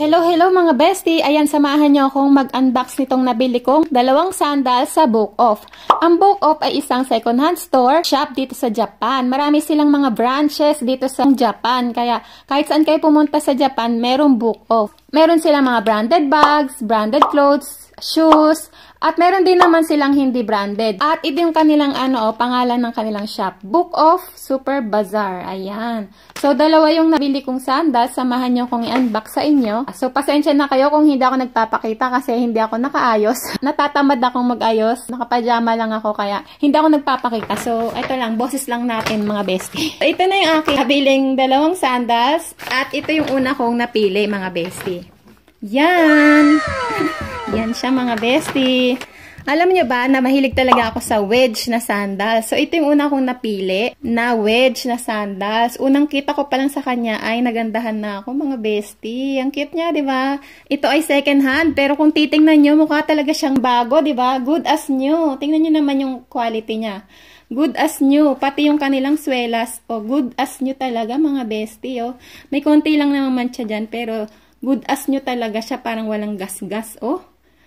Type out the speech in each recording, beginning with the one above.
Hello, hello mga bestie! Ayan, samahan niyo akong mag-unbox nitong nabili kong dalawang sandals sa Book Off. Ang Book Off ay isang second-hand store shop dito sa Japan. Marami silang mga branches dito sa Japan. Kaya kahit saan kayo pumunta sa Japan, merong Book Off. Meron silang mga branded bags, branded clothes, shoes, at meron din naman silang hindi branded. At ito yung kanilang pangalan ng kanilang shop. Book Off Super Bazaar. Ayan. So, dalawa yung nabili kong sandals. Samahan nyo kong i-unbox sa inyo. So, pasensya na kayo kung hindi ako nagpapakita kasi hindi ako nakaayos. Natatamad akong mag-ayos. Nakapajama lang ako kaya hindi ako nagpapakita. So, ito lang. Boses lang natin mga bestie. So, ito na yung aking nabiling dalawang sandals. At ito yung una kong napili mga bestie. Yan! Yan siya mga bestie. Alam niyo ba na mahilig talaga ako sa wedge na sandals. So, ito yung una kong napili na wedge na sandals. Unang kita ko pa lang sa kanya ay nagandahan na ako mga bestie. Ang cute niya, di ba? Ito ay second hand, pero kung titingnan niyo, mukha talaga siyang bago, di ba? Good as new. Tingnan niyo naman yung quality niya. Good as new. Pati yung kanilang swelas. Oh, good as new talaga mga bestie. Oh. May konti lang naman siya dyan, pero good as new talaga siya. Parang walang gas-gas. Oh.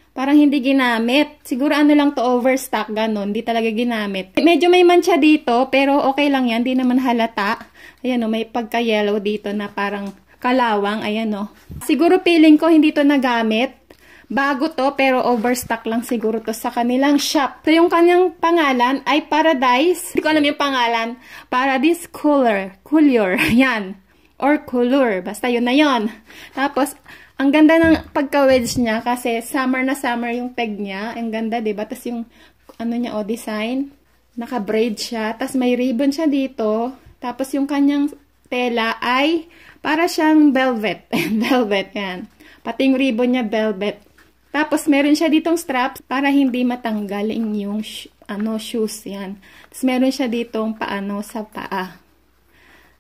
Parang hindi ginamit. Siguro lang to overstock, ganon. Hindi talaga ginamit. Medyo may mancha dito, pero okay lang yan. Hindi naman halata. Ayan o, may pagka-yellow dito na parang kalawang. Ayan o. Siguro feeling ko hindi to nagamit. Bago to, pero overstock lang siguro to sa kanilang shop. So, yung kanyang pangalan ay Paradise. Hindi ko alam yung pangalan. Paradise Color. Yan. Or Color. Basta yun na yun. Tapos, ang ganda ng pagka-wedge niya kasi summer na summer yung peg niya. Ang ganda, diba? Tapos yung, niya, design. Naka-braid siya. Tapos may ribbon siya dito. Tapos yung kanyang tela ay para siyang velvet. Velvet, yan. Pati yung ribbon niya, velvet. Tapos meron siya ditong straps para hindi matanggal yung shoes, yan. Tapos meron siya ditong paano sa paa.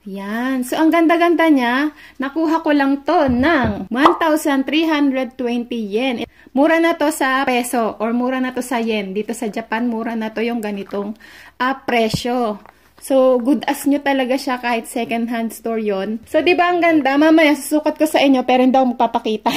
Yan. So, ang ganda-ganda niya, nakuha ko lang to ng 1,320 yen. Mura na to sa peso or mura na to sa yen. Dito sa Japan, mura na to yung ganitong presyo. So, good as new talaga siya kahit second-hand store yon. So, di ba ang ganda? Mamaya, susukat ko sa inyo pero hindi ako magpapakita.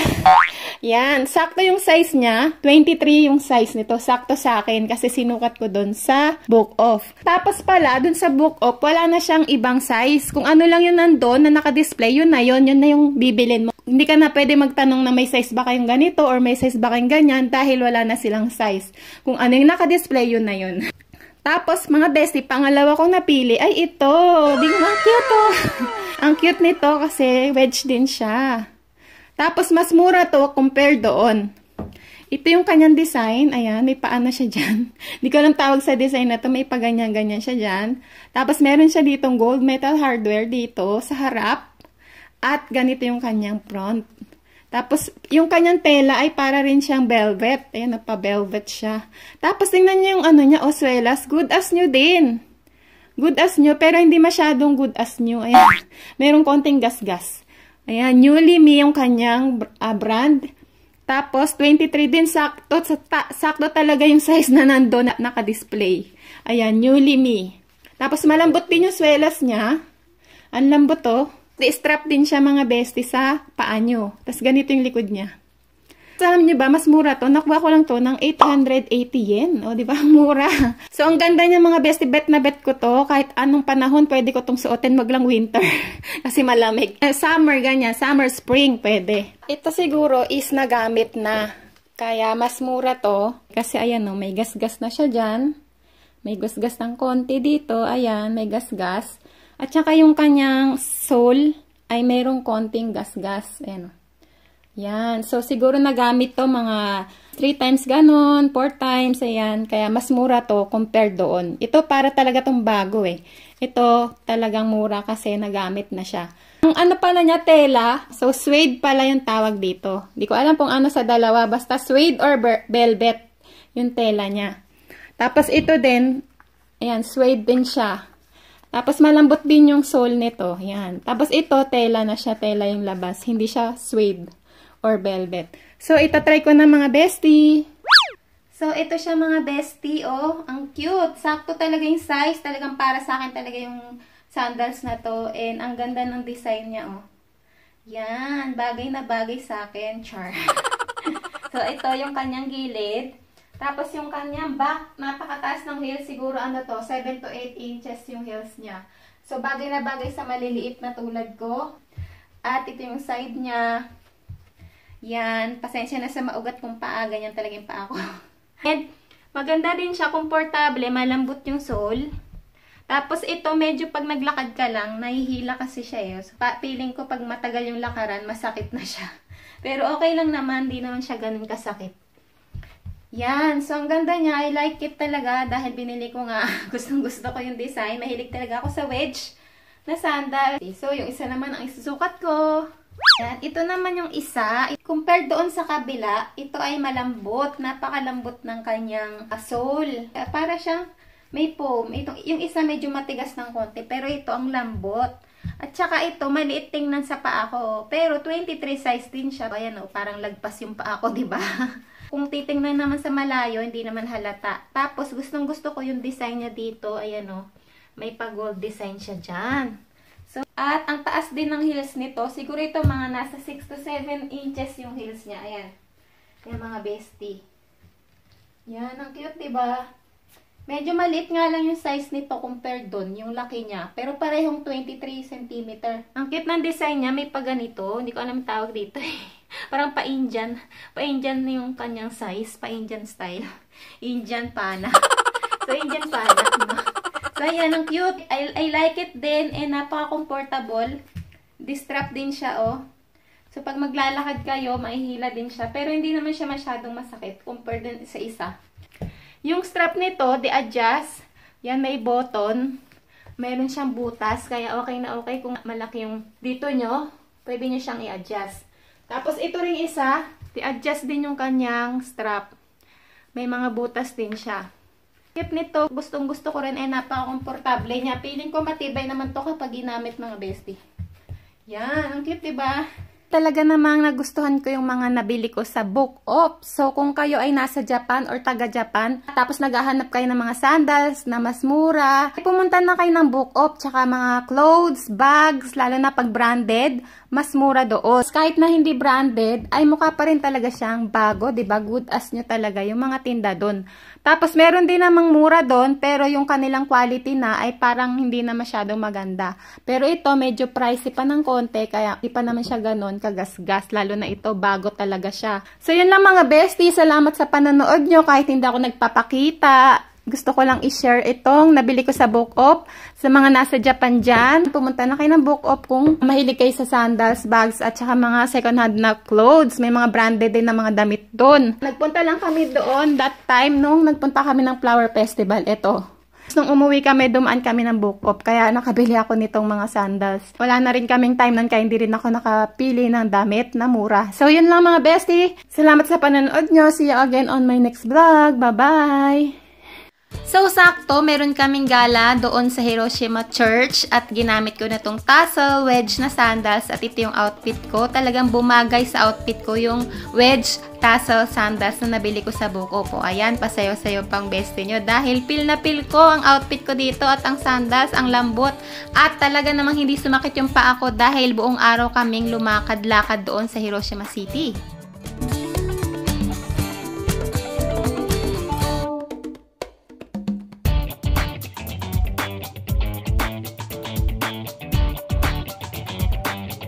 Yan. Sakto yung size niya. 23 yung size nito. Sakto sa akin kasi sinukat ko dun sa Book Off. Tapos pala, dun sa Book Off, wala na siyang ibang size. Kung ano lang yun nandun na naka-display, yun na yung bibilin mo. Hindi ka na pwede magtanong na may size ba kayong ganito or may size ba kayong ganyan dahil wala na silang size. Kung ano yung naka-display, yun na yun. Tapos, mga bestie, pangalawa kong napili ay ito. Di ba? Cute oh. Ang cute nito kasi wedge din siya. Tapos, mas mura to compare doon. Ito yung kanyang design. Ayan, may paano siya dyan. Di ko alam tawag sa design na to. May paganyan-ganyan siya dyan. Tapos, meron siya ditong gold metal hardware dito sa harap. At ganito yung kanyang front. Tapos, yung kanyang tela ay para rin siyang velvet. Ayan, nagpa-velvet siya. Tapos, tingnan niyo yung niya, oswelas. Good as new din. Good as new, pero hindi masyadong good as new. Ayan, merong konting gas-gas. Ayan, Newly Me yung kanyang brand. Tapos, 23 din, sakto. Sakto talaga yung size na nandun na naka-display. Ayan, Newly Me. Tapos, malambot din yung swelas niya. Ang lambot to. Strap din siya mga bestie sa paa nyo. Tapos ganito yung likod niya. So, alam nyo ba, mas mura to. Nakuha ko lang to ng 880 yen. O, di ba? Mura. So, ang ganda niya mga bestie. Bet na bet ko to. Kahit anong panahon, pwede ko tong suotin. Wag lang winter. Kasi malamig. Summer, ganyan. Summer, spring, pwede. Ito siguro is nagamit na. Kaya, mas mura to. Kasi, ayan o, may gas-gas na siya dyan. May gas-gas ng konti dito. Ayan, may gas-gas. At saka yung kanyang sole ay mayroong konting gas-gas. Ayan. Yan. So, siguro nagamit to mga 3 times ganon, 4 times. Ayan. Kaya mas mura to compared doon. Ito para talaga tong bago eh. Ito talagang mura kasi nagamit na siya. Ang pala niya, tela. So, suede pala yung tawag dito. Di ko alam kung ano sa dalawa. Basta suede or velvet yung tela niya. Tapos ito din, ayan, suede din siya. Tapos, malambot din yung sole nito. Yan. Tapos, ito, tela na siya. Tela yung labas. Hindi siya suede or velvet. So, itatry ko na mga bestie. So, ito siya mga bestie. Oh, ang cute. Sakto talaga yung size. Talagang para sa akin talaga yung sandals na to. And, ang ganda ng design niya. Oh. Yan, bagay na bagay sa akin, char. So, ito yung kanyang gilid. Tapos yung kanyang back, napakataas ng heels. Siguro ano to, 7 to 8 inches yung heels niya. So, bagay na bagay sa maliliit na tulad ko. At ito yung side niya. Yan, pasensya na sa maugat kong paa. Ganyan talaga yung paa ko. And, maganda din siya, komportable, malambot yung sole. Tapos ito, medyo pag naglakad ka lang, nahihila kasi siya eh. So, feeling ko pag matagal yung lakaran, masakit na siya. Pero okay lang naman, di naman siya ganun kasakit. Yan, so ang ganda niya, I like it talaga dahil binili ko nga, gustong-gusto ko yung design. Mahilig talaga ako sa wedge na sandal. So, yung isa naman ang isusukat ko. Yan, ito naman yung isa. Compared doon sa kabila, ito ay malambot. Napakalambot ng kanyang sole. Para siyang may foam. Yung isa medyo matigas ng konti, pero ito ang lambot. At saka ito, maliit tingnan sa paa ko. Pero 23 size din siya. Ayan o, parang lagpas yung paa ko, diba? Kung titingnan naman sa malayo, hindi naman halata. Tapos, gustong-gusto ko yung design niya dito. Ayan o, may pa-gold design siya dyan. So, at ang taas din ng heels nito, siguro ito mga nasa 6 to 7 inches yung heels niya. Ayan. Yung mga bestie. Yan, ang cute, diba? Medyo maliit nga lang yung size nito compared doon, yung laki niya. Pero parehong 23 cm. Ang cute ng design niya, may paganito. Hindi ko alam tawag dito. Parang pa-Indian. Pa-Indian yung kanyang size. Pa-Indian style. Indian pana. So, Indian pana. So, ayan, ang cute. I like it din. Napaka-comfortable. Distrap din siya, oh. So, pag maglalakad kayo, mahihila din siya. Pero hindi naman siya masyadong masakit compared din sa isa. Yung strap nito, di-adjust. Yan, may button. Meron siyang butas. Kaya okay na okay kung malaki yung dito nyo. Pwede nyo siyang i-adjust. Tapos ito ring isa, di-adjust din yung kanyang strap. May mga butas din siya. Cute nito. Gustong gusto ko rin. Napaka-komportable niya. Feeling ko matibay naman to kapag ginamit mga bestie. Yan. Ang cute, diba? Talaga namang nagustuhan ko yung mga nabili ko sa Book Off. So, kung kayo ay nasa Japan or taga-Japan, tapos naghahanap kayo ng mga sandals na mas mura, pumunta na kayo ng Book Off, tsaka mga clothes, bags, lalo na pag branded, mas mura doon. Kahit na hindi branded, ay mukha pa rin talaga siyang bago, diba? Good as nyo talaga yung mga tinda doon. Tapos, meron din namang mura doon, pero yung kanilang quality na ay parang hindi na masyadong maganda. Pero ito, medyo pricey pa ng konti, kaya hindi pa naman siya ganun kagasgas. Lalo na ito, bago talaga siya. So, yun lang mga bestie. Salamat sa panonood nyo kahit hindi ako nagpapakita. Gusto ko lang i-share itong nabili ko sa Book Off. Sa mga nasa Japan dyan, pumunta na kayo ng Book Off kung mahilig kayo sa sandals, bags, at saka mga second hand na clothes. May mga branded din na mga damit doon. Nagpunta lang kami doon that time nung nagpunta kami ng Flower Festival. Ito. Nung umuwi kami, dumaan kami ng Book Off. Kaya nakabili ako nitong mga sandals. Wala na rin kaming time nun kaya hindi rin ako nakapili ng damit na mura. So, yun lang mga bestie. Salamat sa panonood nyo. See you again on my next vlog. Bye-bye! So, sakto, meron kaming gala doon sa Hiroshima Church at ginamit ko na tong tassel, wedge na sandals at ito yung outfit ko. Talagang bumagay sa outfit ko yung wedge, tassel, sandals na nabili ko sa Book Off. Ayan, pasayo-sayo pang bestie nyo dahil feel na feel ko ang outfit ko dito at ang sandals, ang lambot at talaga namang hindi sumakit yung paa ko dahil buong araw kaming lumakad-lakad doon sa Hiroshima City.